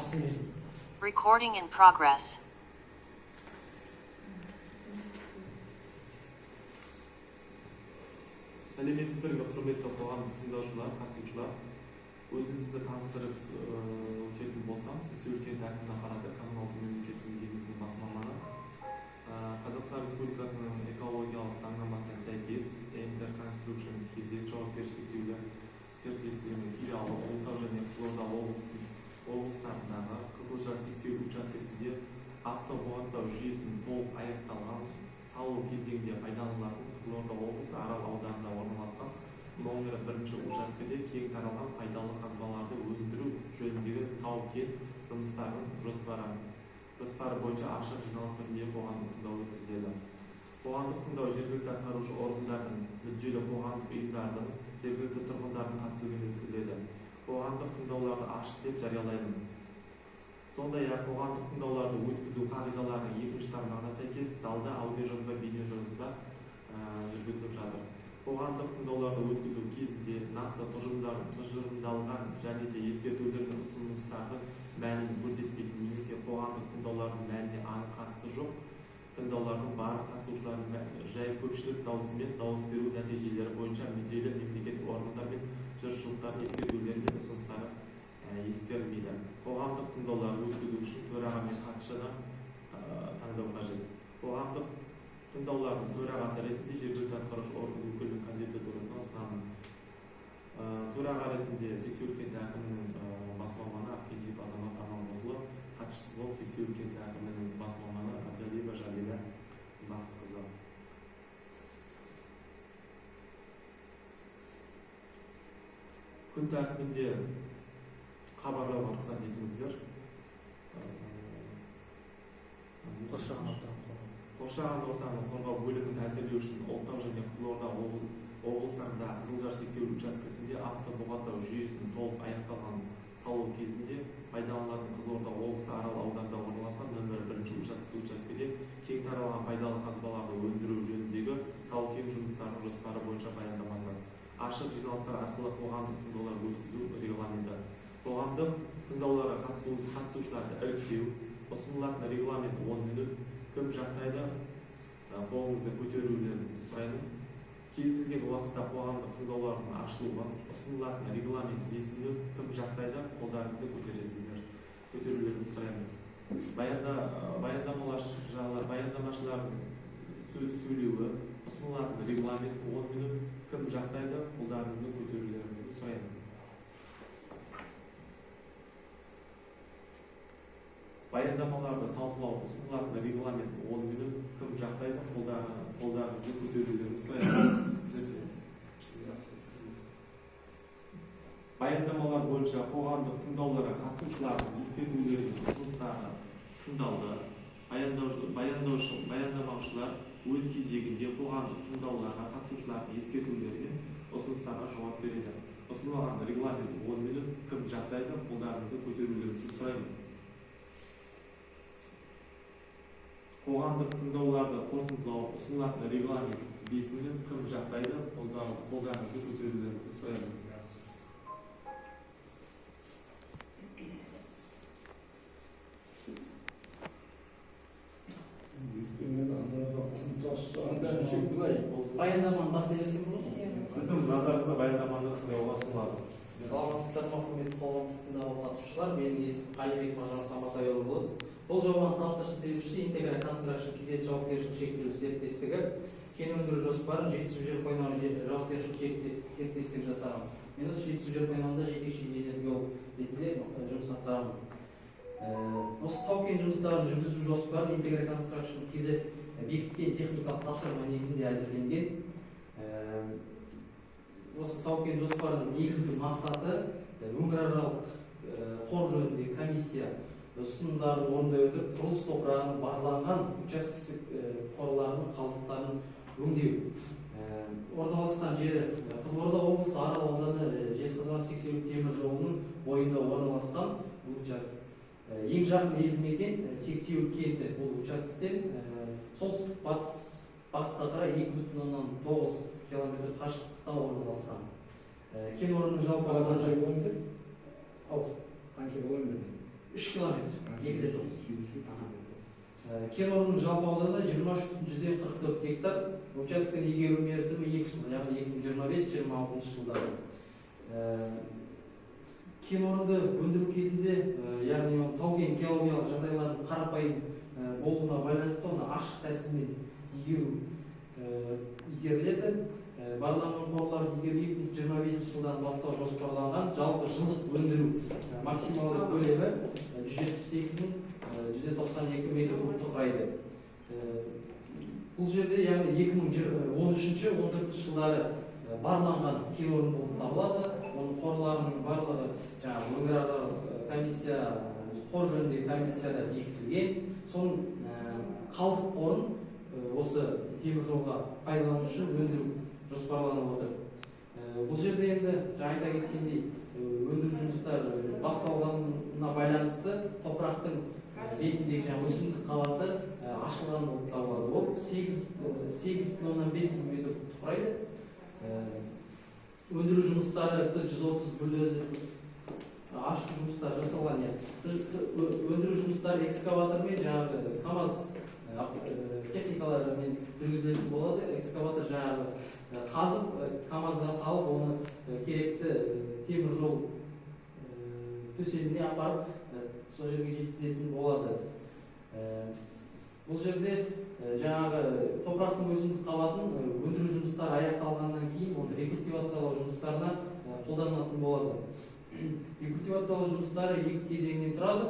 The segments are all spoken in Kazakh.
Recording in progress. Сәлеметсіздер, құрметті қоғамдық тыңдаушылар, қатысушылар. Өзімізді таныстырып өтетін болсам, Сексеуілкент әкіміне қарады коммуналдық мемлекеттік мекемесінің бас маманы. Қазақстан Республикасының экологиялық заңнамасына сәйкес Enter Construction KZ жауапкершілігі шектеулі серіктестігінің филиалы Ұлытау және Қызылорда облыстарындағы Қызылжар сексеуіл учаскесінде автобуаттау жүйесінің толық аяқталған салу кезеңінде пайдаланылатын Қызылорда облысы Арал ауданында орналасқан номері 1-ші учаскеде кең таралған пайдалы қазбаларды өндіру жөніндегі тау-кен жұмыстарының жоспары бойынша ашық жиналыс түрінде қоғамдық тыңдау өткізіледі. Қоғамдық тыңдау жергілікті атқарушы органдардың, мүдделі қоғамдық ұйымдардың, жергілікті тұрғындардың қатысуымен өткізіледі. Қоғамдық тыңдауларды ашық деп жариялаймын. Сондай-ақ қоғамдық тыңдауларды өткізу қағидаларының 2-ші тармағына сәйкес залда аудиожазба, бейнежазба жүргізіліп жатыр. Қоғамдық тыңдауларды өткізу кезінде нақты тұжырымдалған және де ескертулер мен ұсыныстардың мәнін көрсетпейтін немесе қоғамдық тыңдаулардың мәніне анық қатысы жоқ тыңдаулардың барлық қатысушыларының жай көпшілік дауысымен дауыс беру нәтижелері бойынша мүдделі мемлекеттік органдар мен жұртшылықтардың ескертулері мен ұсыныстары ескерілмейді. Қоғамдық тыңдауларды өткізу үшін төраға мен хатшыны таңдау қажет. Қоғамдық тыңдаулардың төрағасы ретінде жергілікті атқарушы орган өкілінің кандидатурасына ұсынамын. Төраға ретінде Сексеуілкент әкімінің бас маманы Ақкенжиев Азамат Аманғозұлы, хатшысы болып Сексеуілкент әкімінің бас маманы Абдалиева Жалила Бақытқызы. Күн тәртібінде хабарлауға рұқсат етіңіздер. Қоршаған ортаны қорғау бөлімін әзірлеу үшін Ұлытау және Қызылорда облыстарында Қызылжар сексеуіл учаскесінде автобуаттау жүйесінің толық аяқталған салу кезінде пайдаланылатын Қызылорда облысы Арал ауданында орналасқан нөмірі 1-ші учаскеде кең таралған пайдалы қазбаларды өндіру жөніндегі тау-кен жұмыстарының жоспары бойынша баяндамасы. Ашық жиналыстар арқылы қоғамдық тыңдаулар өткізу регламенті. Қоғамдық тыңдауларға қатысушыларды іріктеу, ұсынылатын регламент 10 минут. Кім жақтайды, қолыңызды көтерулеріңізді сұраймын. Келісілген уақытта қоғамдық тыңдаулардың ашылуы, ұсынылатын регламент 5 минут. Кім жақтайды, қолдарыңызды көтерулеріңізді сұраймын. Баяндамашылардың сөз сөйлеуі, ұсынылатын регламент 10 минут. Кім жақтайды, қолдарыңызды көтерулеріңізді сұраймын. Баяндамаларды талқылау, ұсынылатын регламент 10 минут. Кім жақтайды, қолдарыңызды көтерулеріңізді сұраймын. Баяндамалар бойынша қоғамдық тыңдауларға қатысушылардың ескертулері мен ұсыныстары тыңдалды. Баяндамаушылар өз кезегінде қоғамдық тыңдауларға қатысушылардың ескертулері мен ұсыныстарға жауап береді. Ұсынылған регламент 10 минут. Кім жақтайды, қолдарыңызды көтерулеріңізді сұраймын. Қоғамдық тыңдауларды қорытындылау, ұсынылатын регламент 5 минут. Кім жақтайды, қолдарыңызды көтерулеріңізді сұраймын. Баяндаманы бастай берсем болады? Сіздің назарыңызға баяндаманы тыңдауға ұсынылады. Саламатсыздар ма, құрметті қоғамдық тыңдауға қатысушылар. Менің есімім Қайырбек Мағжан Саматайұлы болады. Бұл жобаны тапсырыс беруші Интегра Construction KZ жауапкершілігі шектеулі серіктестігі кен өндіру жоспарын жетісу жер қойнауы жауапкершілігі серіктестігі жасаған. Мен осы жетісу жер қойнауында жетекші инженер геолог ретінде жұмыс атқарамын. Осы тау-кен жұмыстарын жүргізу жоспарын Интегра Construction KZ бекіткен техникалық тапсырма негізінде әзірленген. Осы тау-кен жоспарының негізгі мақсаты өңіраралық қор жөніндегі комиссия ұсынымдарын орындай отырып, құрылыс топырағының барланған учаскесі қорларының қалдықтарын өңдеу. Орналасқан жері Қызылорда облысы Арал ауданы Жезқазған сексеуіл темір жолының бойында орналасқан бұл участок. Ең жақын елді мекен Сексеуіл кенті. Бұл участоктен солтүстік батыс бағытқа қарай 2,9 километр қашықтықта орналасқан. Кен орнының жалпы қанша километр? Қанша километр? 3 километр. 2,9. Кен орнының жалпы ауданы 23,44 гектар. Учаскені игеру мерзімі 2 жыл, яғни 2025-2026 жылдары. Кен орынды өндіру кезінде, яғни тау-кен геологиялық жағдайлардың қарапайым болуына байланысты оны ашық тәсілмен игеріледі. Барланған қорларды игеру 2025 жылдан бастау жоспарланған. Жалпы жылдық өндіру максималды көлемі 178.192 метр кубты құрайды. Бұл жерде яғни 2013-14 жылдары барланған кен орны болып табылады. Оның қорларының барлығы өңіраралық комиссия, қор жөніндегі комиссияда бекітілген. Соның қалдық қорын осы темір жолға пайдалану үшін өндіру жоспарланып отыр. Бұл жерде енді айта кеткендей өндіру жұмыстары басталғанына байланысты топырақтың бетіндегі өсімдік қабаты ашылған болып табылады. Ол 8,5 метр құрайды. Өндіру жұмыстары 130 бульдозер ашық жұмыстар жасалған. Өндіру жұмыстары экскаватормен жаңағы КАМАЗ техникаларымен жүргізілетін болады. Экскаватор жаңағы қазып, КАМАЗға салып, оны керекті темір жол төсеміне апарып, сол жерге жеткізетін болады. Бұл жерде жаңағы топырақтың өсімдік қабатын өндіру жұмыстары аяқталғаннан кейін оны рекультивациялау жұмыстарына қолданылатын болады. Рекультивациялау жұмыстары екі кезеңнен тұрады.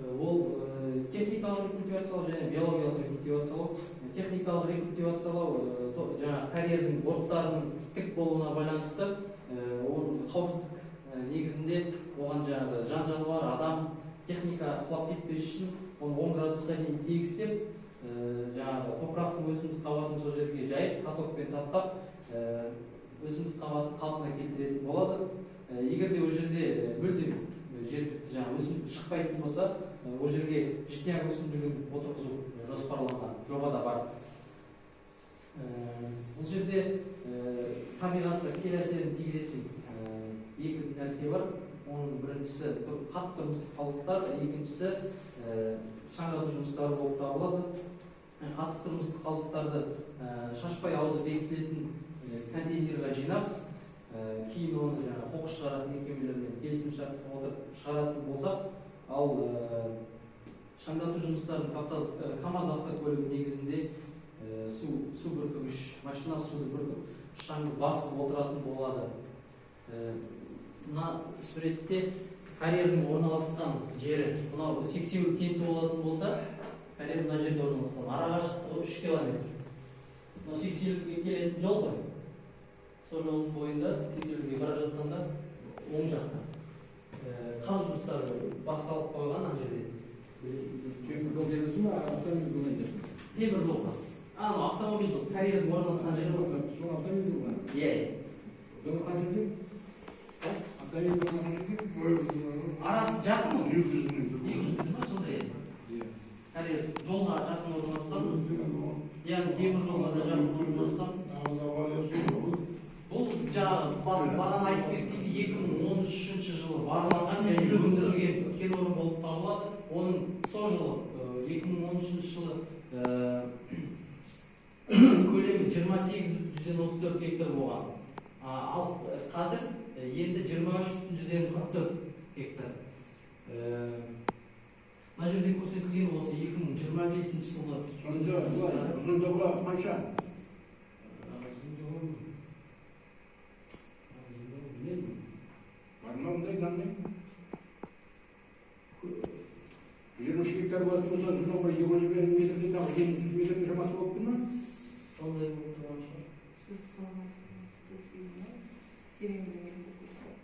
Ол техникалық рекультивациялау және биологиялық рекультивациялау. Техникалық рекультивациялау жаңағы карьердің борттарының тік болуына байланысты оның қауіпсіздік негізінде оған жаңағы жан жануар, адам, техника құлап кетпес үшін оны 10 градусқа дейін тегістеп, жаңағы топырақтың өсімдік қабатын сол жерге жайып, катокпен таптап, өсімдік қабатын қалпына келтіретін болады. Егер де ол жерде мүлдем өсімдік шықпайтын болса, ол жерге житняк өсімдігін отырғызу жоспарланған, жобада бар. Бұл жерде табиғатқа кері әсерін тигізетін екі нәрсе бар. Оның біріншісі қатты тұрмыстық қалдықтар, екіншісі шаңырату жұмыстары болып табылады. Қатты тұрмыстық қалдықтарды шашпай аузы бекітілетін контейнерға жинап, кейін оны қоқыс шығаратын мекемелермен келісімшартқа отырып шығаратын болсақ, ал шаңырату жұмыстарын КАМАЗ автокөлігі негізінде су бүркігіш машина суды бүркіп шаңды басып отыратын болады. Мына суретте карьердің орналасқан жері, мынау сексеуіл кенті болатын болса, карьер мына жерде орналасқан. Ара қашықтығы 3 километр. Мынау сексеуілге келетін жол ғой. Сол жолдың бойында сексеуілге бара жатқанда оң жақтан қазу жұмыстары басталып қойған ана жерде. Темір жол дедіңіз ме, автомобиль жолы дедіңіз? Темір жолға. Автомобиль жол, карьердің орналасқан жері ғой. Сол автомобиль жолы? Иә. Жолы қанша дейін? Арасы жақын ол? 200 метр ма, сондай еді. Карьер жолға жақын орналасқан, яғни темір жолға да жақын орналасқан. Бұл бағана айтып кеткендей 2013 жылы барланған және өндірілген кен орны болып табылады. Оның сол жылы 2013 жылы көлемі 28.134 гектар болған. Ал қазір енді 23.144 гектар. Мына жерде көрсетілген осы 2025 жылы ұзындығы қанша? Бармауындай қандай? 23 гектар болатын болса, жұнау бір 200 метрден дағы 700 метрдің шамасы болып тұр ма? Сондай болып тұрған шығар.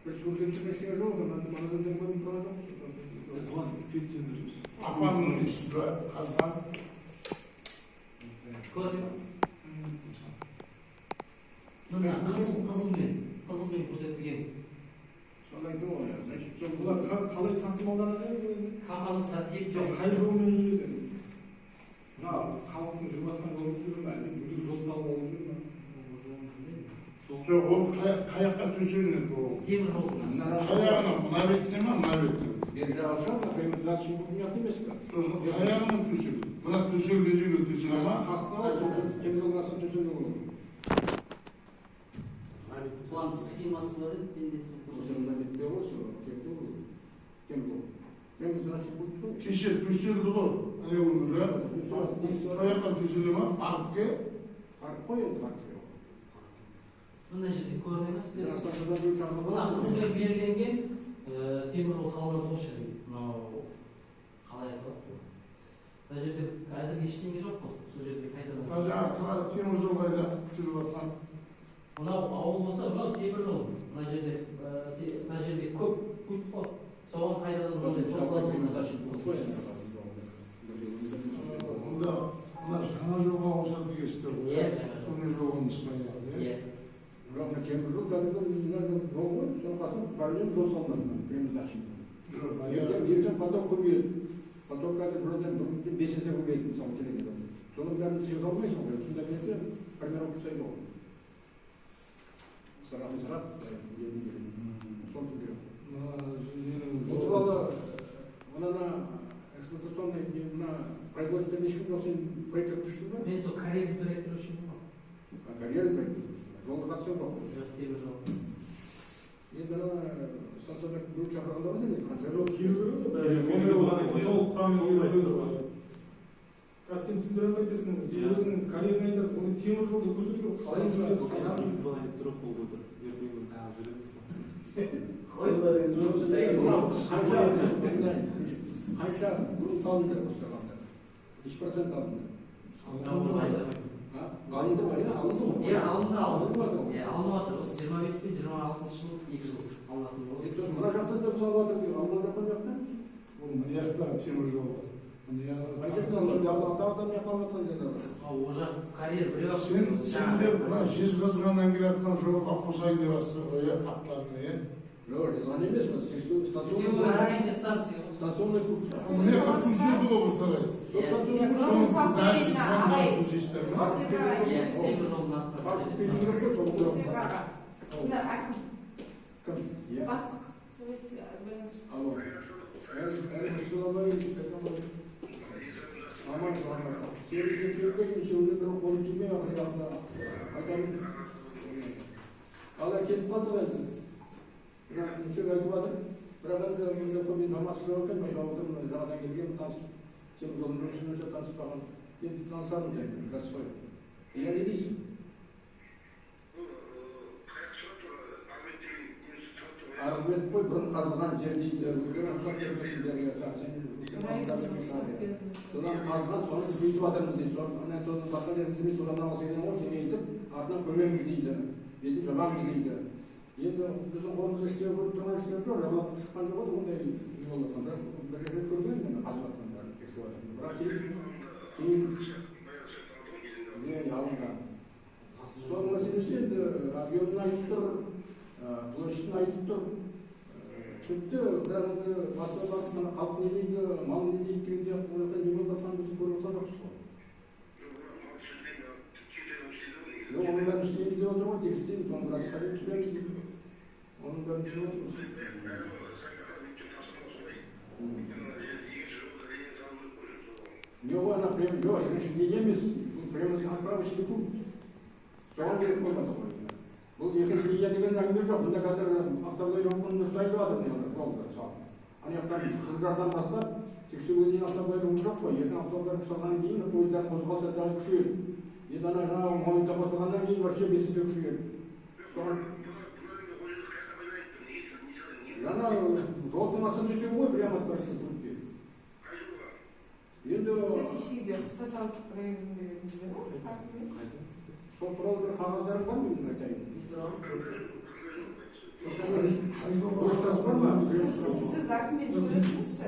Бір сүрден шығын ештеңе жоқ, манадан көріп тұрады. Оған свет сөндіргіш. Апанның ішінде қазған. Көрдім. Мына қызылмен көрсетілген. Солай ғой, значит, бұлар қалай тасымалданады? КАМАЗға тиеп жоқ. Қай жолмен жүреді? Мына халықтың жүріп жатқан жолын жүріп, әлде бөлек жол салып алып жүр ме? Жоқ, ол қаяққа төселінеді ол. темір жолдың Қаяғына мына бетіне ме, мына бетіне ме? Бер жағы шығар, приватизация бұл дүниеде емес пе? Сосын қаяғына төселеді. Мына төселген жерге төселеді ма? Астына бар, темір жолдың астына төселген ол. план схемасы бар еді менде Осында бетте ғой, сол кетті ғой. Темір жол. Мен значит бұл Кеше төселді ғой, әне оны да. Сояққа төселеді ма? Паркке. парк қой енді парк. мына жерде көрінеміз Мен астанадан бір жағы мына бар. қызылға берілген темір жол салынады осы жерде мынау қалай айтылады мына жерде әзірге ештеңе жоқ қой сол жерде қайтадан Мына жаңағы темір жол қайда жүріп жатқан. мынау ауыл болса мынау темір жол мына жерде көп путь қой соған қайтадан қосылады Онда мына жаңа жолға қосады дегенсіздер ғой. Иә, жаңа жол. Көне жолын Испания. иә Мына темір жол кәдімгі жол ғой, соның қасына параллель жол салынады. Приватизация. Жоқ, Ертең поток көбейеді. Поток қазір бірден 5 есе көбейеді мысалы келеді. Соның бәрін сыйғыза алмайсың ғой. Сонда кезде примерно ұқсайды ғой. Сарап, сол сөйлеу. Бұл туралы мына эксплуатационный мына производитель ешкім жоқ, сен проект күшсің ба? мен сол карьерный директор үшін Карьерный проект. Жолға қатысы жоқ. жоқ темір жол Енді станцияда біреу шақырғанда ғой деймін, қанша жол толық құраммен келіп ғой. Қазір сен түсіндіре алмайтесың, сен өзің карьерін айтасың, оны темір жолды көтеруге қалай қанша грунт алынды қостағанда? 3% алынды. Алынды ғой, алынды ғой. иә алынды алынып жатыр осы 25 пен 26 жыл 2 жыл алынатын болды Мына жақта да салып жатыр дейді, алынып жатқан жақта? Ол мына жақта темір жол бар. Қай жерде алынып жатқан жерде? ол жақ карьер біреу Сен де мына жезқазғаннан келатқан жолға қосайын деп жатсың ғой, иә, қаптарына, иә? Жоқ, жазған емес, развитие станции станционный пункт. Мына жаққа төселді ғой бұл тарай. Соның дальше соңында төсейсіздер ме? иә темір жолдың астына Бастық сөйлесі бірінші. Алло. Аман сағамын. Сен жүрген неше өзі бір қолы тимей ақырында айтамын. Қалай келіп қалды ғой енді. Бірақ неше айтып жатыр. Бірақ енді мен көп информация жоқ екен, байқап отырмын. Жаңадан келген танысып, темір жолдың жұмысымен таныспаған. Енді танысамын жайында, жаспай. Не дейсің? Аргумент қой, бұрын қазылған жер дейді, рұқсат бермесіндерге, содан қазған, соны біз бүйтіп жатырмыз дейді, соның басқа жерде содан алсайдан ғой, кеңейтіп, артынан көмеміз дейді, бетін жабамыз дейді. Енді біздің қолымызда іштеу көріп тұрған іштеу жоқ, жабылып шыққан жоқ еді, ондай жол жатқанда, бір рет көрген мен қазып жатқанда, бірақ кейін алынған. Соның мәселесі енді объемын айтып тұр, площадьын айтып тұр, тіпті бірақ енді басқа барып халық не дейді, мал не дейді дегенде не болып жатқанын біз көріп отырған жоқпыз ғой. Оның бәрін істейміз деп отыр ғой, тек істейміз, оны біраз қайып түсіреміз деп. Оның бәрін түсіп отырмыз. Жоқ, ана прем, жоқ, екінші не емес, бұл премьерский отправочный пункт. Соған керек болмаса ғой. Бұл екінші линия деген әңгіме жоқ. Бұнда қазір автомобиль жолын ұстайын деп жатыр жолда салып. Ана жақтан Қызылжардан бастап Сексеуілге дейін автомобиль жолы жоқ қой. Ертең автомобиль қосылғаннан кейін пойыздар қозғалса тағы күшейеді. Енді ана жаңағы моментте қосылғаннан кейін вообще бесінде күшейеді. Жаңа жолдың астына түсеу ғой, прямо отправиться пунктке. Енді Следующий статьялық районында бердіңіздер ғой? сол туралы бір қағаздарың бар ма мен айтайын? Почтасы бар ма? Сіз документ көресіңізші?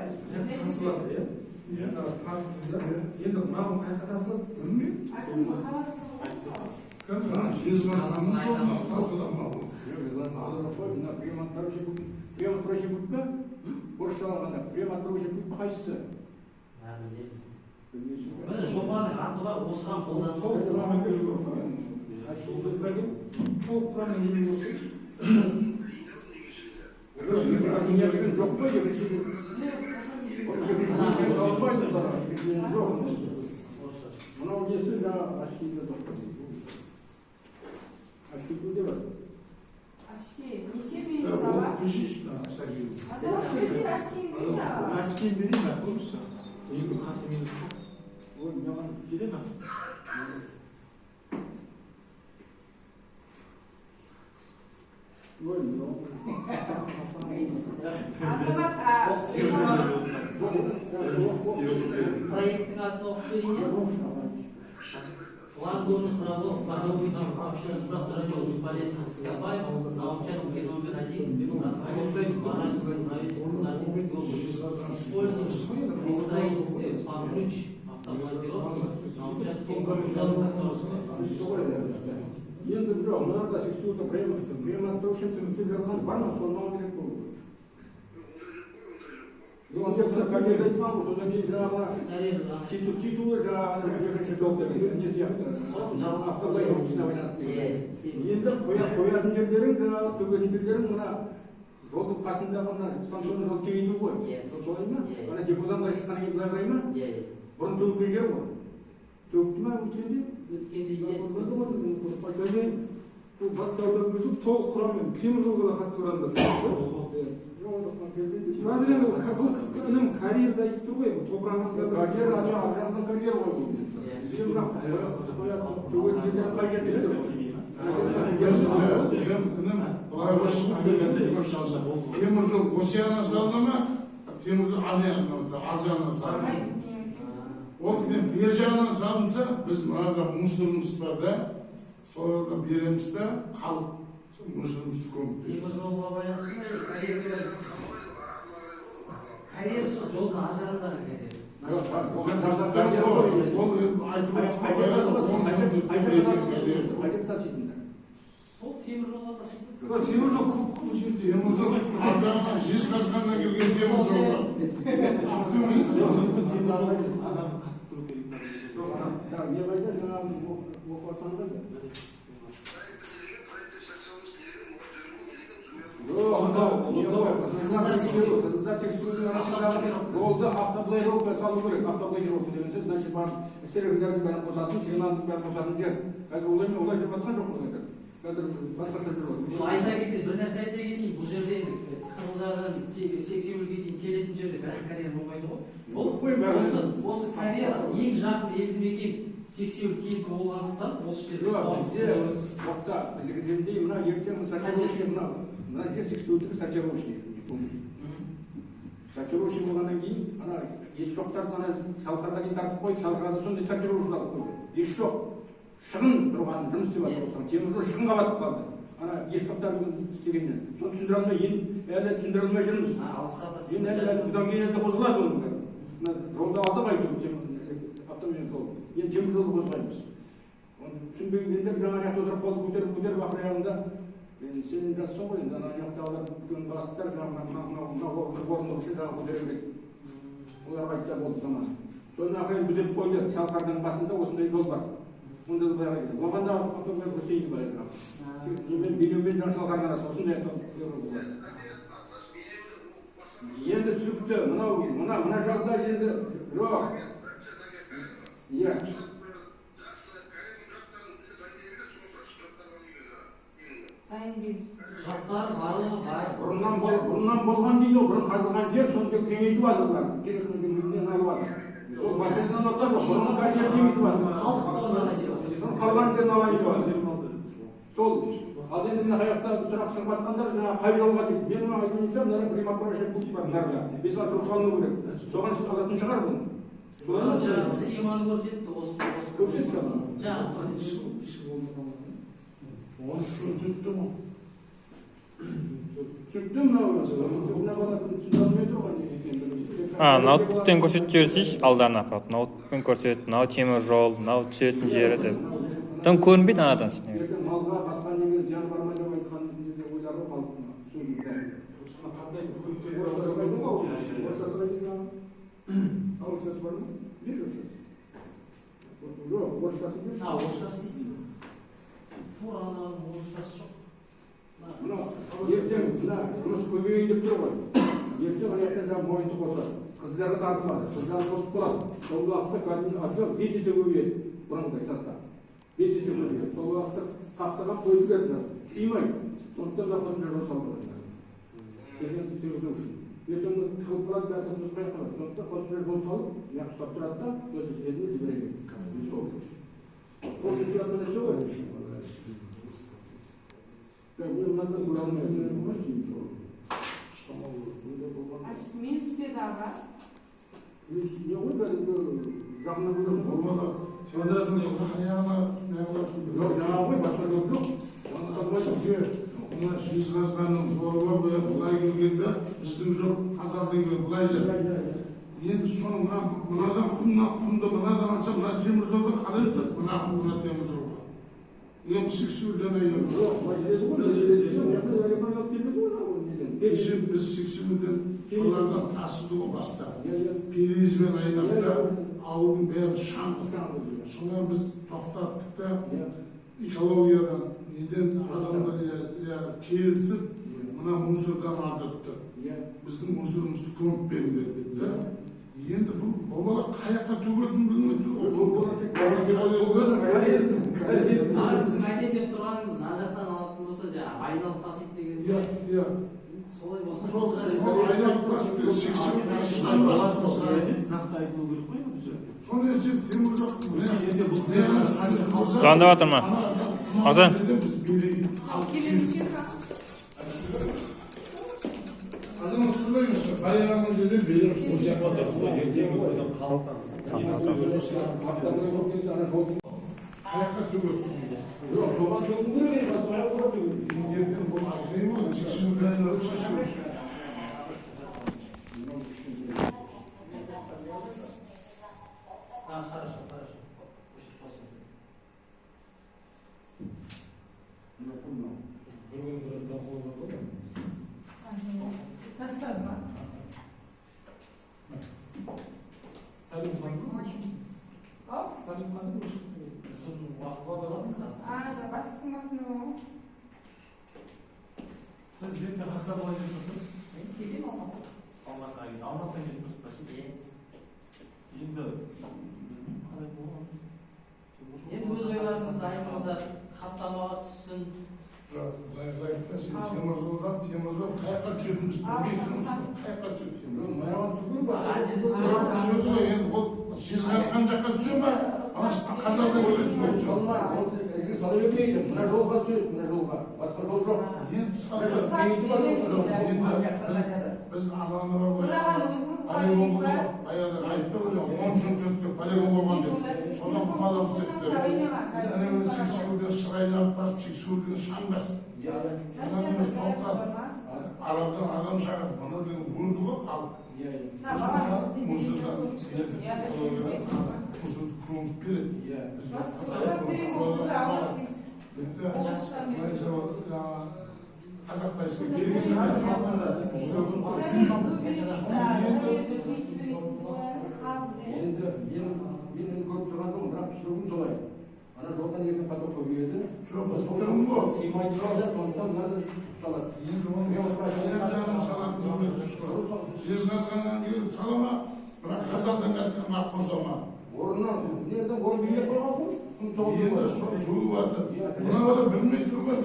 енді мынау қайқатасы білмеймін. Әкімді хабарсыз ғой. Жезқазғанның жолына тасыдан ма бұл? Прием отправочный пункт па? Орысша алғанда прием отправочный пункт па қайсысы? міне жобаның аты бар осыған қолданылып толық құраммен келген болса екінші линия деген жоқ қой, екінші линия салынбайды бұлар, екінші линия жоқ. Мынау несі жаңағы ашкиді тоқтады. Ашкиді де бар. Ашки, неше мүйіз сала? Асала, көсін ашки мүйіз сала? Очки берейін бе? Болшы. Екі қатты минус қой. Ой, маған Келе ме? ой, мынау. Азамат, Проекттің атын оқып берейін. Ландонных работ по добыче общераспределенных полезных ископаемых на участке номер 1 Московской Баранской правительственной Арктической области. Использовать при строительстве покрыч автоблокировки на участке Енді жоқ, мынада сексуалды приематты общественный сөз жатқан бар ма, соны керек болды. Он тек карьерді айтқан бұл, содан кейін жаңағы титулы жаңағы екінші жол деген, не сияқты, автоблокировкасына байланысты. Енді қоятын жерлерің, жаңағы төгетін жерлерің мына жолдың қасындағы мына станционный жол кеңейту ғой. Солай ма? Ана деподан былай шыққаннан кейін былай қарай ма? Бұрын төгілген жер ғой. Төгді ма өткенде? бұл басталған бұзып толық құраммен темір жолға да қатысы бар адамдар. Қазір енді бұл інім карьерді айтып тұр ғой, топырағын карьер, ана аржағынан карьер ғой бұл. Бізге мына төгетін жерлер қай жерде тұр? Темір жол осы жағынан салына ма, темір жол ар жағынан салына. Ол бер жағынан салынса, біз мынада мусорымыз бар да, соларда береміз да, халық мусорымызды көміп береміз. Темір жолға байланысты ма, карьерге байланысты? Карьер жолдың ар жағындағы карьер. Ол айтып Сол темір жолға тасиды. темір жол көп бұл жерде. темір жол ар жағынан жезқазғаннан келген темір жол бар. Адамды қатыстыру керек. Не қайда жаңағы оқыватқан қайда? Қызылзар сексуалдың арасындағы жолды автоблокировка салу керек. Автоблокировка деген сөз, значит, барып істеріңдердің бәрін қосатын, жиналдың бәрін қосатын жер. Қазір олай жүріп жатқан жоқ қой. Қазір басқаша жүріп жатыр. Айта кетейін, бір нәрсе айта кетейін, бұл жерде Қызылжардан сексеуілге дейін келетін жерде біраз карьер болмайды ғой. Бұл осы карьер ең жақын елді мекен сексеуіл келіп болғандықтан осы жерде жоқта біздікіндей мына ертең сортировщик мына жер сексеуілдігі сортировщик. Сортировщик болғаннан кейін ана еш жоқтар ана салқарға дейін тартып қойды, салқарда сондай сортировщик алып қойды. Еш жоқ. Шығын тұрған жұмыс істеп жатыр. Темір жол шығынға батып қалды. Ана еш топтардың істегеннен. Соны түсіндіре алмай, әлі түсіндіре алмай жүрміз. Енді бұдан кейін әлі қозғалады оның бәрі. Жолда алдық айтып, автомобиль жол. Енді темір жолды қозғаймыз. Оны түсінбегендер жаңа аяқта отырып қолды көтеріп ақыр аяғында сен жассың ғой, енді ана аяқтағылар үлкен бастықтар жаңағы орындық үшін жаңағы көтере береді. Оларға айтса болды заман. Соны ақырын бүдіріп қойды, шалқардың басында осындай жол бар. Онда да бәрі келеді. Оған да автомобиль көстейді бәрі. Миллионмен жаңа шалқардың арасы осындай автомобиль болады. Енді түсінікті, мына жағда енді жоқ. Иә. Құжаттар барлығы бар. Бұрыннан болған дейді, бұрын қазылған жер, соны кеңейтіп жатыр. Келесінің мүлден алып жатыр. Сол басқасынан отса жоқ, бұрынғы жер кеңейтіп жатыр. Қалған жерін алайын деп жатыр. Сол, ал енді мына аяқта сұрақ шығып жатқандар жаңағы қай жолға дейді. Менің айтуымша мына приматпорашен путь бар мынарда. 5 жыл салыну керек. Соған алатын шығар бұны. Схеманы көрсетті осы. Көрсетші. Оны түсінікті ма? Түсінікті мынау. Мына бала түсіне алмай тұрған екен. Ноутпен көрсетіп жіберсейші алдарына апарып. Ноутпен көрсет, мынау темір жол, мынау түсетін жері деп. Тым көрінбейді анадан ішіне. Малға басқа неге зиян бармай деп айтқан ойлары халықтың сөзінде. Орысшасы бар ма? Бер орысшасы. Жоқ, орысшасы бер. Орысшасы дейсің. Turanın uğraşması çok. Mına ертең мына жұмыс көбейейін деп тұр ғой. Ертең ана ертең жаңағы мойынды қосады. Қыздарға тартылады. Қыздарға қосып болады. Сол уақытта кәдімгі объем 5 есе көбейеді. Бұрынғыдай состав. 5 есе көбейеді. Сол уақытта қаптаған қойып берді. Сыймайды. Сондықтан да қосымша жұмыс салып келген сыйғызу үшін. Ертең тығылып қалады, бәрі тұзбай қалады. Сондықтан қосымша жұмыс салып, мына ұстап тұрады да, осы жеріне жібереді. Сол үшін. Қосымша нәрсе ғой. Минспедағы мына жезқазғанның жолы бар, былай келгенде біздің жол қазақ деген былай жер. Енді соны мынадан құмды мынадан алса, мына темір жолды қалай өтеді? Мына темір жол бар. Енді сексеуілден біз сексеуілден солардан тасыдығы бастап, перезбен айнақта ауылдың бәрі шаңғы. Содан біз тоқтаттық та экологиядан, неден адамдар келісіп, мына мусордан адыртты. Біздің мусорымызды көміп беріңдер депті. Енді бұл бабалар қаяққа төгетінін білмейді. Сіздің айтайын деп тұрғаныңыз, мына жақтан алатын болса, айналып тасиды деген. Иә. Солай болған. Сол айналып тасиды, сексеуілден шынан басты. Нақты айтылу керек қой бұл жерде. Соны ертең темір жоқ. Звондап жатыр ма? Ағзан. Азамат сөйлейміз, баяғынан жерден береміз. Қаяққа төгіп. Жоқ, соған төгіп керек, басқа қойып төгіп. Ертең бұл ағайын ғой, сексеуілден алып шашамыз. Хорошо. тастадың Salim Hanım. Hop. Salim Hanım mı? Basıktın basını o. Siz ертең қақта болайын деп тұрсыз? Келем Алматы. Алматыға келді. Алматыдан келіп тұрсыздар. Енді қалай болады? Енді өз ойларыңызды айтыңыздар, хаттамаға түссін. Былай айтпа, сен темір жолдан, темір жол қаяққа түсетініміз білмейтініміз ғой. Қаяққа түседі темір жол. Түседі ғой, енді ол жезқазған жаққа түсе ма? Қазанда келетін болып түседі. Сала бермейді, мына жолға түседі, мына жолға. Басқа жол жоқ. Енді салса, біз аналарға баяғыда айтты ғой, 10 жыл өтті, полигон болған деп. Содан құмаламыз етті. Біз әнеуін сексеуілден шырайланып басып, сексеуілден шаңдас. Содан біз тоқтап, арадан адам шағады. Бұны деген өрді ғой халық. Мұсырдан мұсырды көміп береді. Бітті, қазақтайсың келгісін енді мен көріп тұрғанда бірақ түсіргім солай. Ана жолдан ерген поток көбейеді. жоқ, тұрым ғой. Сыймайды шығады, сондықтан мынаны ұсталады. Жезқазғаннан келіп сала ма, бірақ қазақтан қайтқанға қоса ма? Орнынан, нерден орын билеп қойған ғой. Енді сол туып жатыр. Мына бала білмей тұрған.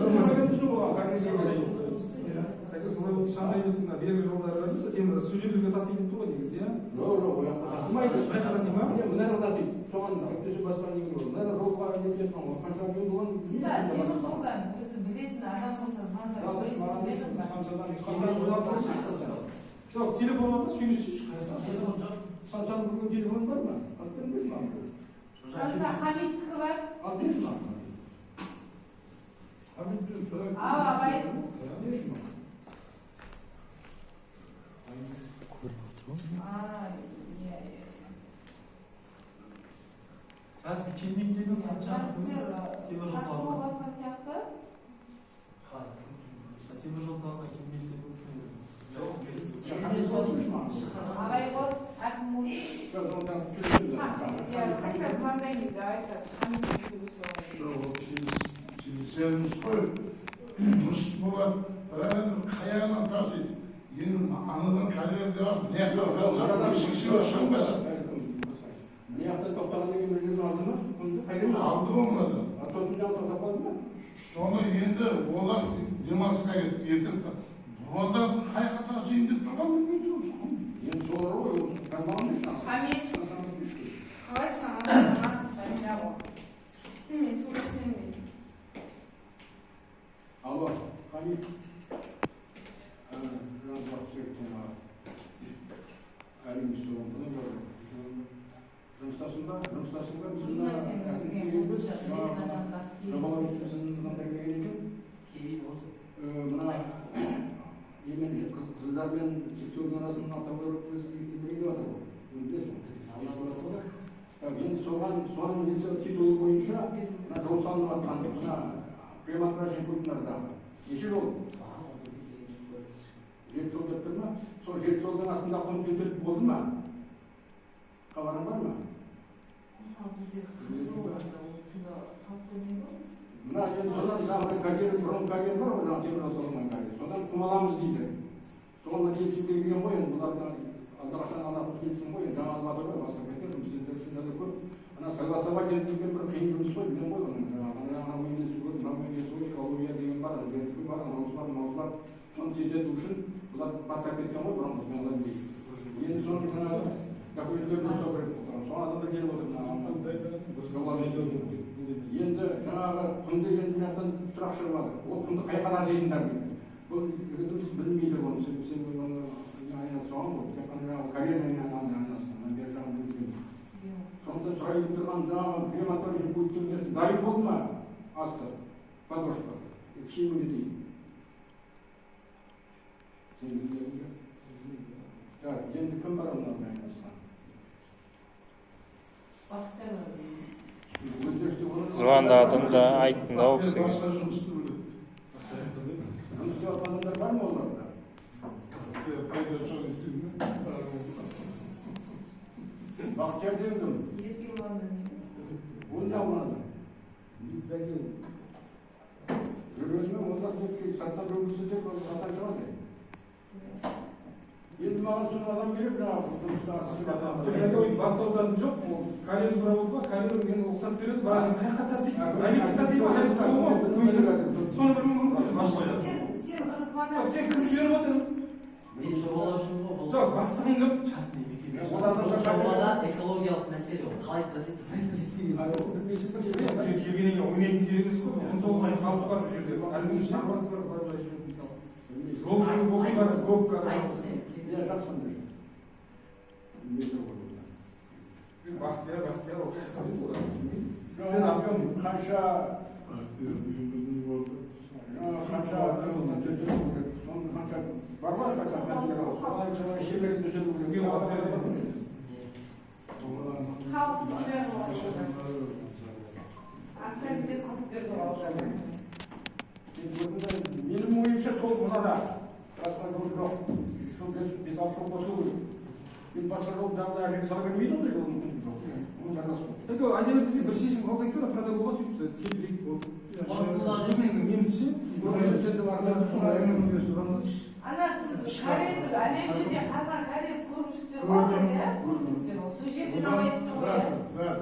Сәйкес солай болды, шаңдай беттің бергі жолдары бар емес, темір сол жерлерге тасиып тұр ғой негізі, иә? Жоқ, ол жаққа тасымайды. Қайда тасиып ма? Мына жаққа тасиып. Соған өтпесе басқа неге болады. Мына жолға не еткен ғой. Қанша күн болған? Темір жолдан өзі білетін адам болса звондап Жоқ, телефонда сөйлесейші. Сансаның бүгін телефон бар ма? Алып бермейсің ма? Хамидтікі бар. Алып берсің ма? Абай. Қазір келмейін дедіңіз, темір жол салса келмейін дедіңіз. Абай ғой, әкім ғой. Қайта звондаймын дейді, айтады. Anadan kariyerde var. Ne yapacağım? Işık çıkmasın. Ne yaptı toplanan gibi bir cümle aldınız? Hayır Aldı onları. Atosundan da tapadın mı? Sonra endi onlar Dimas'ka gitti. Yedim. Orada hayatı indip durgan mı biliyorsun? Yeni sorular oluyor. Ben bağlamış da. Hamit, қалай саған фамилия ғой? Сен мен сөйлесем де. Alo, Hamit. Biraz bahsedeceğim abi. Elimizde olduğunu gördüm. Rımstasında bizim de Ramalarımızın buna yemin kızlar bilen seksiyonun arasının ataları kız ilgili var bu. Biliyorsun. Endi soğan yılsı titulu boyunca Johnson atlandı. Krematrajın kurtlarında. Yeşil oldu. Jet sol yaptırma. Sonra jet soldan aslında konu götürüp oldu mu? Kavarın var mı? Buna yani sonra kariyer var o zaman temel olsalım kariyer. Sonra kumalamız deydi. Sonra gelsin diye biliyorum koyun. Bunlar da arkadaşlar anlatıp gelsin koyun. Zaman batırıyor başka bekliyorum. Sizler de koyun. Ana sabah geldiğinde bir kıyım cümlesi koyun. Biliyorum koyun. Ana mühendisi koyun. Ana mühendisi koyun. Kalıya degen var. Üretkim var. Mağuzlar. Sonra tezde duruşun. Bunlar başka bekliyorum koyun. Buramız bunlar değil. Yeni sonra bir tane yapıcılar da stop edip sonra adam da gelip oturdu. Endi жаңағы құнды енді мынаяқтан сұрақ шығармады. Ол құнды қай қана сезімдер дейді. Бұл біз білмейді оны. Сен оны айналыспаған ғой. Тек қана жаңағы карьерамен айналысқан. Мен бер жағын білмеймін. Сондықтан сұрайып тұрған жаңағы крематорий пунктінің несі дайын болды ма? Асты, подложка. Кішігіне дейін. Сен білмейді. Енді кім бар онdan айналысқан? Звондадым да, айттым да ол кісіге. Басқа жұмысты біледі. Жұмыс істеп жатқандар бар ма оларда? Пайда жоқ істейді. Бақтияр деген ол не алмады? Жүргенмен олар саттан жүргізсе деп саттан шығады. Енді маған соны адам керек жаңағы жұмыста бастаудан жоқ, карьер сұрап отыр ма? Карьер мен рұқсат береді, бәрін қайаққа тасиды? Әлекке тасиды ма? Әлекке сол ма? Соны білмеген сен кім жіберіп отырсың? Мен жобалаушымын ғой бұл. Жоқ, бастығың кім? Жобада экологиялық мәселе ол. Қалай тасиды? Сен келгеннен ойнайтын жер емес қой. 19 ай халық бар бұл жерде. Әлбетте шаруасы бар, былай жүреді мысалы. Жол оқиғасы көп қазір. Я жақсы білемін. Бақтияр ол қашта білді ғой. Қанша бар ма бізге уақыт береді. халық сіздер авторитет қылып берді ғой. менің ойымша сол мынада расына жол жоқ. Сол бес алты жол қосылу керек. Енді басқа жол дағыда әжеге сала бермейді ондай жол мүмкін жоқ. Оның жарнасы ғой. Сәке ол әдемі кесе бір шешім қабылдайды да протоколға сөйтіп келтірейік болды. Өзіңіздің немісше? Ана сіз карьерді ана жерде қазан карьер көріністер бар ғой, иә? Сол жерде дамайтын ғой, иә?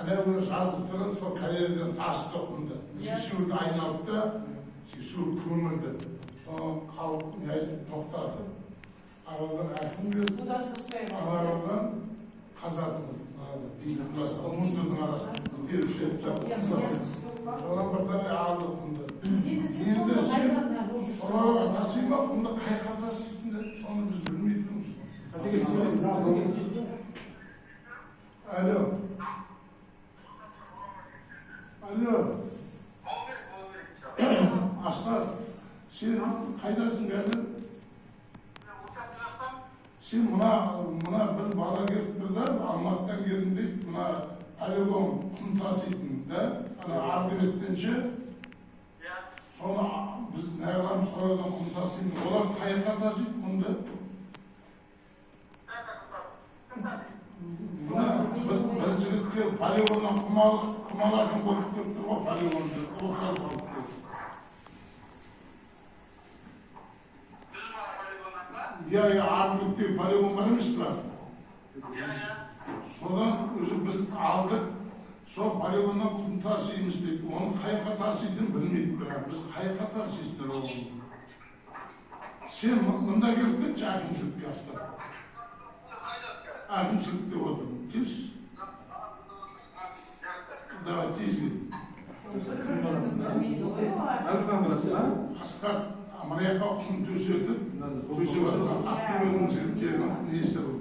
Ана күні жазып тұрады, сол карьерден тасты құмды. Шешуді айналып та, шешуді көмірді. Соны халық не айтып тоқтатып, аралдан әкім берді. Аралдан қазатымыз. Мұштырдың арасында. Терушеп жапты. Одан бір тәне алды құмды. Енді сен соларға тасима құмды қайқа тасисын деді. Соны біз білмейтініміз. Әсеге сөйлесін. Алло. Aslan, sen kaydasın geldin? Sen buna bir bala getirdiler, Almat'tan geldim deyip buna poligon kum tasıydın da, Ardiret'tençe. Sonra biz ne yapalım sonradan kum tasıydın, olan kayıka tasıydı kumda. Buna bir jigitke poligondan kumalardan koyup götürdü o poligonda, ruhsat alıp. Ya Armut'ta poligon var mı? Sodan biz aldık. So poligondan kum taşıymış deyip, onu kayıka taşıydığını bilmeydik bırak. Biz kayıka taşıyışlar oğlum. Sen bunda gelip de akımçılık bir hasta. Akımçılık diye oldum. Kiş? Daha tiz git. Hangi kamerası ha? Hasta Amerika kum tüsüydü. Tüsü var. Aklımın zirkleri neyse bu.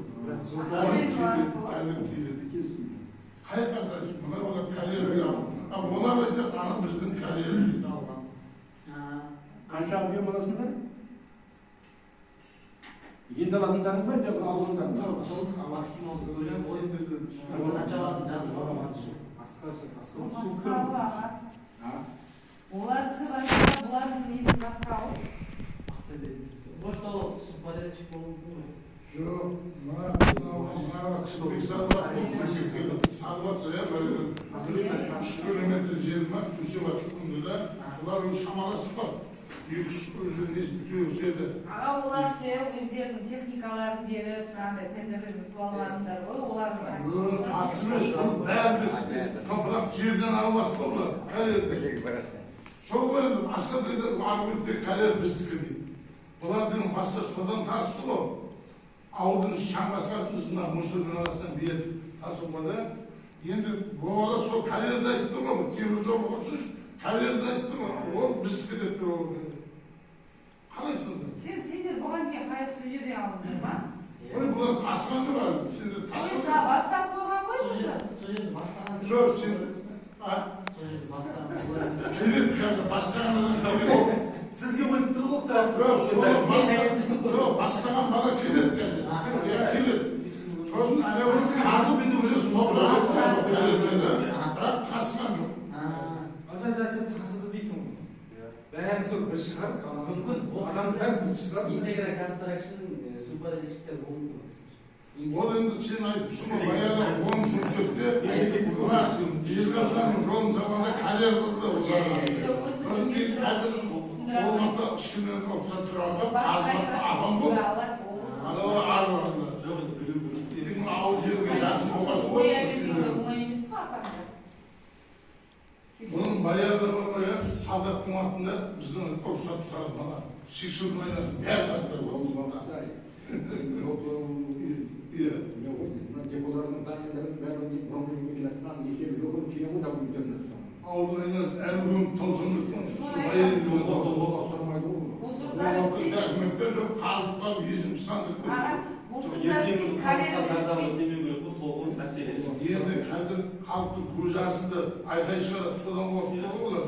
Kayıka taşıyış. Bunlar ola kariyer bir al. Ama onlar da ana bizden kariyer bir alman. Qancha объем olasınlar? Енді алатындарыңыз ба, жоқ алғандарыңыз ба? Максимал көлем қанша алатын жазып Олар қырғанда бұлардың несі басқа ол? Может, ол подрядчик болуы мүмкін ғой. Жоқ, мына кішіпек салбат километр жері ма, төсеп атып күндіда, олар шамаласып бар. 2-3 өседі. Аға олар өздерінің техникаларын беріп, жаңағыдай тендерлерді ұтып алғандар ғой, олардың Қатысымыз, бәрді топырақ жерден алып атып олар, кәрерді. Сол ғой, асқадайды, Армут'та кәрер біздікі дейді. Бұлардың баста содан тасты ғой. Ауылдың шаңғасқатын үстінде мұсырдың арасынан берді тасылмады. Енді бұлар сол кәрерді айтты ғой, темір жол қосыш, кәрерді айтты ғой, ол біздікі деп тұр ол. Қалай сонда? Сендер бұған дейін қайық сол жерден алдыңдар ма? Ой, бұлар тасыған жоқ әлі. Сендер тасыған жоқ. Бастап қойған ғой уже. Сол жерде бастаған. Жоқ, сен... Сол жерде бастаған. Келер, қазір бастаған адам келер. Сізге қойып тұр ғой сұрақ. Жоқ, бастаған бала келеді қазір. Келеді. Сосын әлеуіз қазып еді уже топырағы бірақ тасыған жоқ. Қанша сен тасыды дейсің ғой. Бәрі сол бір шығар. Мүмкін. Адам бәрі бір шығар. Интегра констракшн субподрядчиктер болуы мүмкін. Ол енді сен айтыпсың ғой, баяғыда 10 жыл өтті, мына Ескасқанның жолын салғанда карьер қылды. Сосын кейін қазір олмақта ешкімнен рұқсат сұраған жоқ, қазір апам көп. Анау армағында. Тек ауыл жерге жасын болғасын ғой. Оның баяғыда бар баяғы солдаттың атында біздің рұқсат сұрады бала. Шекшілдің айнасын бәрі қасып Деполардың заңдарын бәрін өңірге жатқан есебі жоғын кейін ол документтерін ұстаған. Ауылдың айнасын әрі өңіп таусандықтан документтер жоқ, қазып қалып есім сандық. Енді қазір халықтың көз ашында айқай шығарып содан қорқыды ғой олар.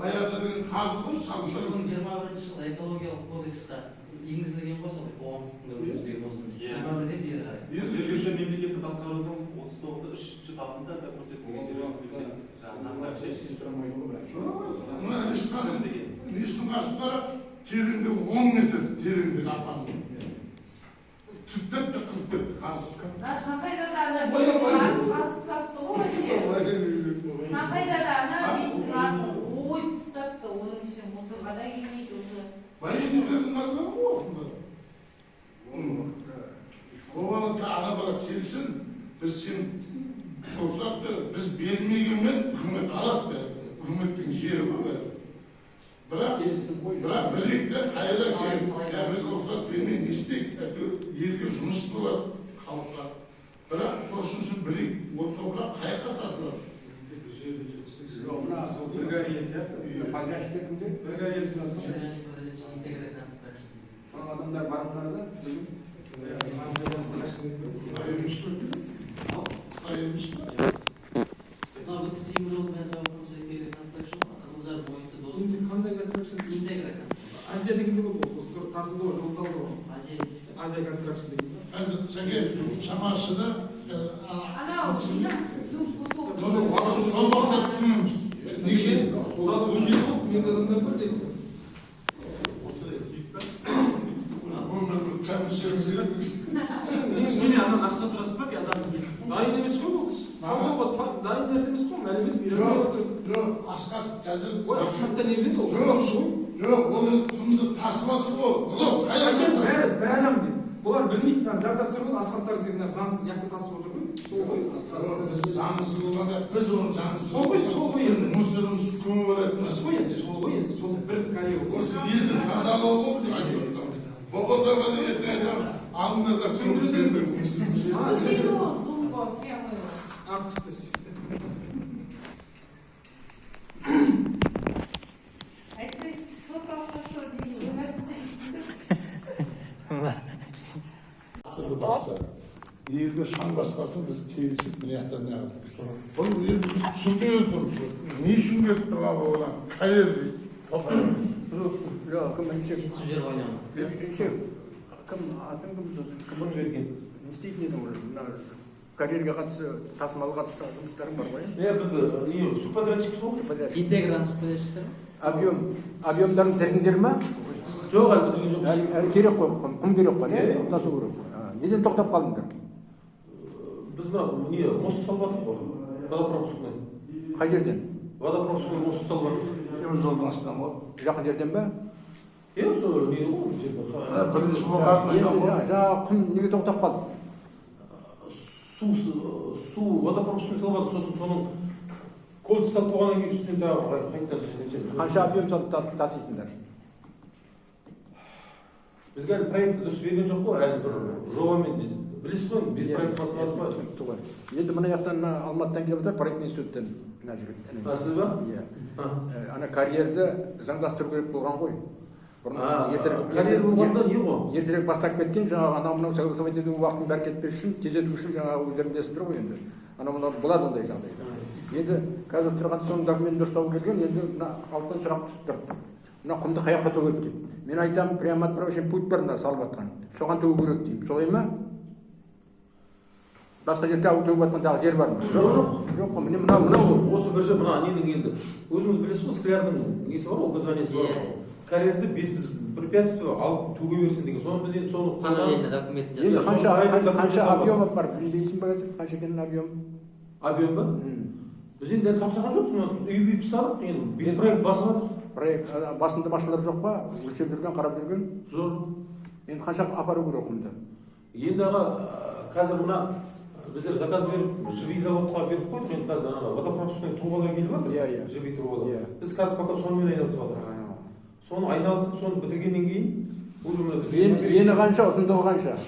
Баяғыда деген халық қой салықтырып. 2021 жылы экологиялық кодексқа енгізілген ғой сол қоғамдық өрістегі болсын. 21-ден бері қарай. Жергілікті мемлекеттік басқарудың 39-шы бабында да көрсетілген заңдар шешім сұрамайды ғой бірақ. Мына листің қасында тереңдігі 10 метр тереңдігі апанды. Түттепті қылтепті қазып. Шанхайда да ана қасып сапты ғой вообще. Шанхайда да ана бейттің атын ойып тастапты, оның ішін мусорға да келмейді уже. Байындердің қазылары ғой осында. Ол ана бала келсін, біз сен рұқсатты біз бермегенмен үкімет алады бәрі. Үкіметтің жері ғой бәрі. Бірақ бірлікте қайра келіп, біз рұқсат бермей не істейік, елге жұмыс болады халыққа. Бірақ тоғышыншы білейік, ол топырақ қайыққа тасылады. Біргәрия сияқты. Подрядчиктер кімде? Біргәрия жүрсің. Интегра констракшн. Сол адамдар барыңдар Темір жол мен зауытын сол интегра констракшн, Қызылжар бойынты дос. Қандай констракшн? Интегра констракшн. Азия дегенде болды ғой, тасыды ғой, жол салды ғой. Азия констракшн деген. Енді сәке шамасыда Анау жинақ зум қосыл. сол уақытта түсінеміз. Неге? Сағат 17 болды, мен адамдар бір дейді. Мені ана нақты тұрасыз ба, адам Дайын емес қой бұл кісі. Дайын нәрсе емес қой, мәлімет береді. Жоқ, асқат қазір... Ой, асқатта не біледі ол? Жоқ, оны құмды тасып атыр ғой. Құлып, қай адам? Бір адам дейді. Бұлар білмейді, заңдастыру асфальттар секілді заңсыз яқты тасып отыр ғой. Сол ғой. Biz zаңсыз болғанда біз оны заңсыз. Сол ғой енді. Мусорымыз көміп алады. Сол ғой енді. Сол бір карьер. Осы елдің тазалығы ғой біз айтып отырмыз. Бабаларға да ертең айтамын, алдыңызда сөндіріп беріңіз. Видео, зумба, темы. Айтсай, соталға что дейін. Егер шаң басқасын біз келісіп міне жақтан не қылдық. Бұл енді біз түсінбей отырмыз. Не үшін келіп тұрған оған? Қай жерде? Жоқ, кім әншек? Жетісу жер ойнаған. Әншек. Кім атын кім берген? Не істейтін едің ол? Мына карьерге қатысты, тасымалға қатысты жұмыстарың бар ғой? Біз субподрядчикпіз ғой. Интеграны субподрядчиктер. Объемдарын тергендер ма? Жоқ, әлі бізге жоқ. Әлі керек қой, кім керек қой, тоқтасу керек. Неден тоқтап қалдыңдар? Біз мына мост салып жатырмық қой. Водопропускный. Қай жерден? Водопропускный мост салып жатырмық. Темір жолдың астынан ғой. Жақын жерден ба? Сол не ғой жерде. Бірінші болғанын айтамын ғой. Жаңағы құм неге тоқтап қалды? Су водопропускный салып жатыр, сосын соның кольца салып қойғаннан кейін үстінен тағы қайтадан. Қанша объем салып тасисыңдар? Бізге әлі проекті дұрыс берген жоқ қой, әлі бір жобамен білесіз ғой, біз проект басып жатырмыз. Енді мына жақтан Алматыдан келіп отыр, проект институттан мына жүрген. Сіз ба? Иә. Ана карьерді заңдастыру керек болған ғой. Карьер болғанда не ғой? Ертерек бастап кеткен, жаңағы анау мынау согласовать ету уақытын бәрі кетпес үшін, тездету үшін жаңағы өздерің білесіңдер ғой енді. Анау мынау болады ондай жағдайда. Енді қазір тұрған соның документін дұрыстау келген, енді мына алтын сұрақ түсіп тұр. Мына құмды қай жаққа төгеді деп. Мен айтамын, прямо отправочный путь бар мына салып жатқан. Соған төгу керек деймін. Солай ма? Басқа жерде төгіп жатқан тағы жер бар ма? Жоқ қой, міне мынау. Осы бір жер мына ненің енді. Өзіңіз білесіз ғой, склярдың несі бар, указаниесі бар. Карьерді без препятствия алып төге берсін деген. Соны біз енді соны Параллельно документ енді қанша объемы бар, білмейсің ба, қанша екенін объем? Объем ба? Біз енді тапсырған жоқпыз, үй салып, енді без проект басып жатырмыз. Проект басында басшылар жоқ па? Өлшеп жүрген, қарап жүрген? Жоқ. Енді қанша апару керек құмды? Енді аға қазір мына біздер заказ беріп, живи заводқа беріп қойдық, енді қазір ана водопропускный трубалар келіп жатыр. Живи трубалар. Біз қазір пока сонымен айналысып жатырмыз. Соны айналысып, соны бітіргеннен кейін ені қанша, ұзындығы қанша?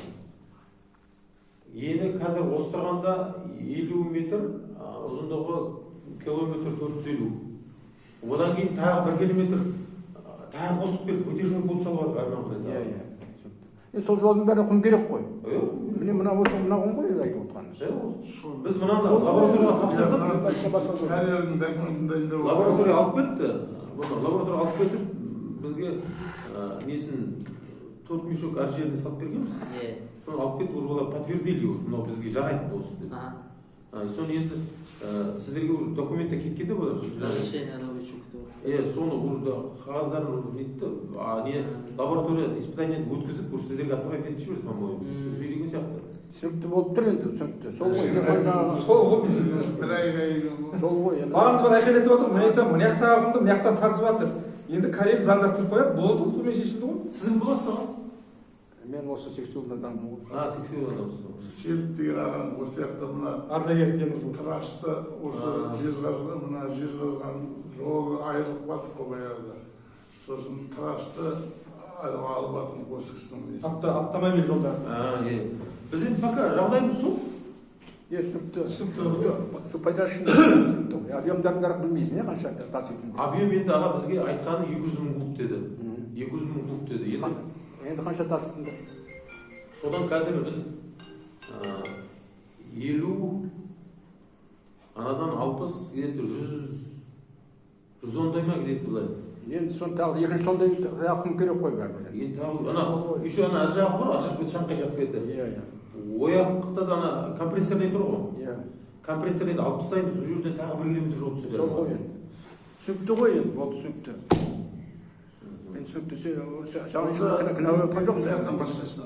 Ені қазір осы тұрғанда 50 метр, ұзындығы километр 450. Одан кейін тағы 1 километр тағы қосып берді, вытяжной путь салып жатыр. Сол жолдың бәрі құм керек қой. Міне мына осы мына құм ғой айтып отырғанымыз. Біз мынаны лабораторияға тапсырдық. Карьердің документін дайындау. Лаборатория алып кетті. Лаборатория алып кетіп, бізге несін 4 мешок әр жеріне салып бергенбіз. Соны алып кетіп, олар подтвердили, мынау бізге жарайды осы деп. Соны енді сіздерге уже документте кеткенде болар. Разрешение на вычурку. Соны уже қағаздарын уже нетті, не лаборатория испытаниені өткізіп, уже сіздерге отправить етіп жіберді, по-моему. Уже деген сияқты. Түсінікті болып тұр енді, түсінікті. Сол ғой. Сол ғой. Маған бір айқайласып отыр, мен айтамын, мына жақтағы құмды мына жақтан тасып жатыр. Енді карьер заңдастырып қояды, болды, сонымен шешілді ғой. Сіздің боласыз ғой? Мен осы сексуалды адаммын ғой. Сексуалды адамсыз. Серік деген ағам осы жақта мына ардагер теміржол трасты осы жезқазған, мына жезқазған жолы айырылып қалдық қой баяғыда. Сосын трасты алып жатырмық осы кісінің. Автомобиль жолдары. Біз енді пока жағдайымыз сол. Түсінікті. Су пайдасы объемдарын білмейсің, қанша таситын. Объем енді аға бізге айтқаны 200 мың куб деді. 200 мың куб деді. Енді қанша таситынды? Содан қазір біз 50, анадан 60, где-то 110 ма где-то былай. Енді соны тағы екінші сондай құм керек қой бәрі. Енді тағы, еще ана ар жағы бар, ар жақ беті шаңқай жақ беті. Ояқта да ана компрессорный тұр ғой. Компрессорный 60 таймыз, ол жерден тағы 1 километр жол түседі. Сол ғой енді. Түсінікті ғой енді, болды түсінікті. Мен түсінікті, саған ешқандай кінә өткен жоқ. Мына бастасына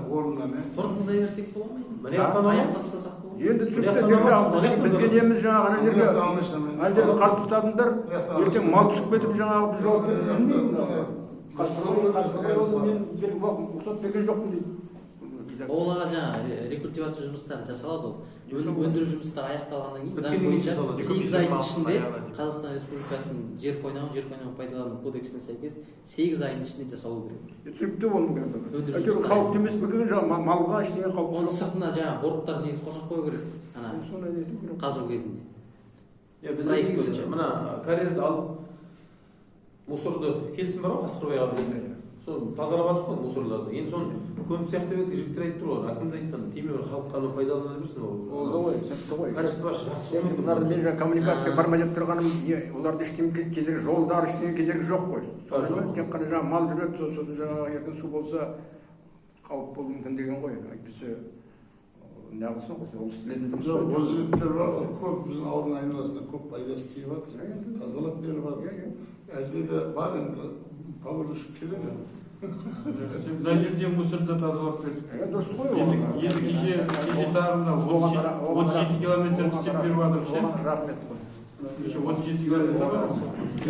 орнынан. Қорытындай берсек бола ма? Аяқтап тастасақ бола ма? Енді түсінікті, бізге неміз жаңағы ана жерге қарсы тұтатындар, ертең мал түсіп кетіп жаңағы біз жол білмеймін. Мен бір ұқсат берген жоқпын дейді. Оларға жаңа рекультивация жұмыстары жасалады. Өндіру жұмыстары аяқталғаннан кейін заң бойынша 8 айдың ішінде Қазақстан Республикасының жер қойнауын пайдалану кодексіне сәйкес 8 айдың ішінде жасалу керек. Түсінікті болу керек. Қауіпті емес бөкен жаңа малға ештеңе қауіпті Оның жоқ. сыртына жаңа борттар негізі қоршап қою керек. Ана Соны не ету керек? қазу кезінде. Бізде негізі мына карьерді алып мусорды келісім бар ғой Қасқырбайға білейін. Соны тазалап жатық қой мусорларды. Енді соны көміп сияқты деп жігіттер айтып тұр ғой. Әкімді айтқан тиме халыққа пайдалана берсін ол. Ол да ғой, сәтті ғой. Качество жақсы. Бұларды мен жаңа коммуникация барма деп тұрғаным, оларды ештеңе кедергі, жолдар ештеңе кедергі жоқ қой. Тек қана жаңа мал жүреді, сосын жаңа ертең су болса қауіп болуы мүмкін деген ғой. Әйтпесе неғылсын ғой, ол істелетін жұмыс Жоқ, қой. ол жігіттер бар ғой, көп біздің ауылдың айналасында көп пайдасы тиіп жатыр. Тазалап беріп жатыр. Әділде бар енді погрузчик керек енді. Мына жерде мусорды тазалап бердік. Дұрыс қой ол. Енді кеше тағында 37 километр істеп беріп жатырық ше. Рахмет қой. Еще 37 километр бар.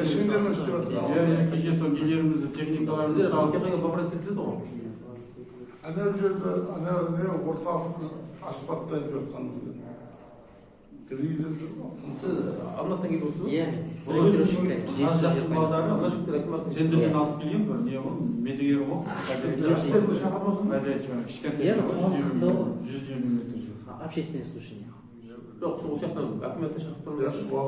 Ешкімдер істеп жатыр. Кеше сол нелерімізді техникаларымызды Бізде салып халыққа вопрос етіледі ғой. Ана жерде ана орталық асфальттайтып жатқан грейдер жүр ғой. Сіз Алматыдан келіп отырсыз ба? Иә, Аз жақтың балдары ана жігіттер әкіматтың сендерден алып келген бір не ғой, медігер ғой. Жігіттер шақырып болсын. Кішкентай Иә, қоғамдықта ғой. 150 метр жер. Общественное слушание. Жоқ, осы жақтан әкіметтен шақырып Я тұрмыз. суға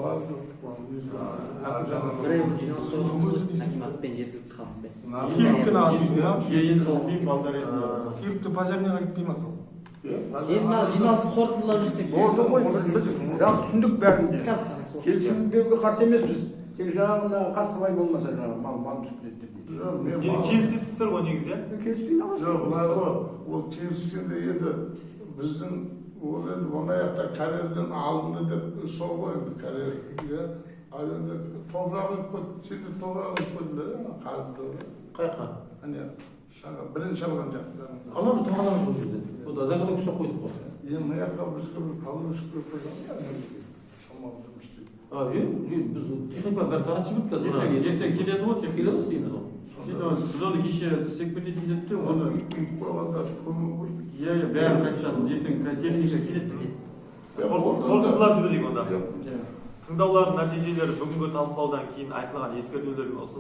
Бір ай бұрын жиналыс қойғанбыз акиматпен жергілікті халықпен. Киевтен алып кейін білмеймін балдар енді. Киевті пожарныйға кетпей ма сол? Енді мына жиналысты қорытындылап жүрсек. Болды ғой, біз жаңа түсіндік бәрінде. Қазір Келісімдеуге қарсы емеспіз. Тек жаңа Қасқыбай болмаса жаңа мал түсіп кетеді деп. Жоқ, мен Енді келісесіздер ғой негізі. Келіспейді ағасы. жоқ, былай ғой, ол келіскенде енді біздің ол енді оңай жақта карьерден алынды деп сол ғой енді карьер. Ал енді топырақ сенде топырақ қойдыңдар қазды. Қайқа? Ане бірінші алған жақтарында. Аламыз тоғаламыз бұл жерде. Бұл заготовка жасап қойдық қой. Енді мына жаққа бізге бір погрузчик қойып қойған шамалы жұмыс істейді. Біз техникалар бәрі таратып жібердік қазір. Ертең келеді ғой, Келеді ғой істейміз ғой. біз оны кеше істеп кететін деді де, оны Үйіп қойғанда көмір иә бәрін қайтадан ертең техника келеді. Қорытындылап жіберейік онда. Тыңдаулардың нәтижелері бүгінгі талқылаудан кейін айтылған ескертулер мен ұсыныстар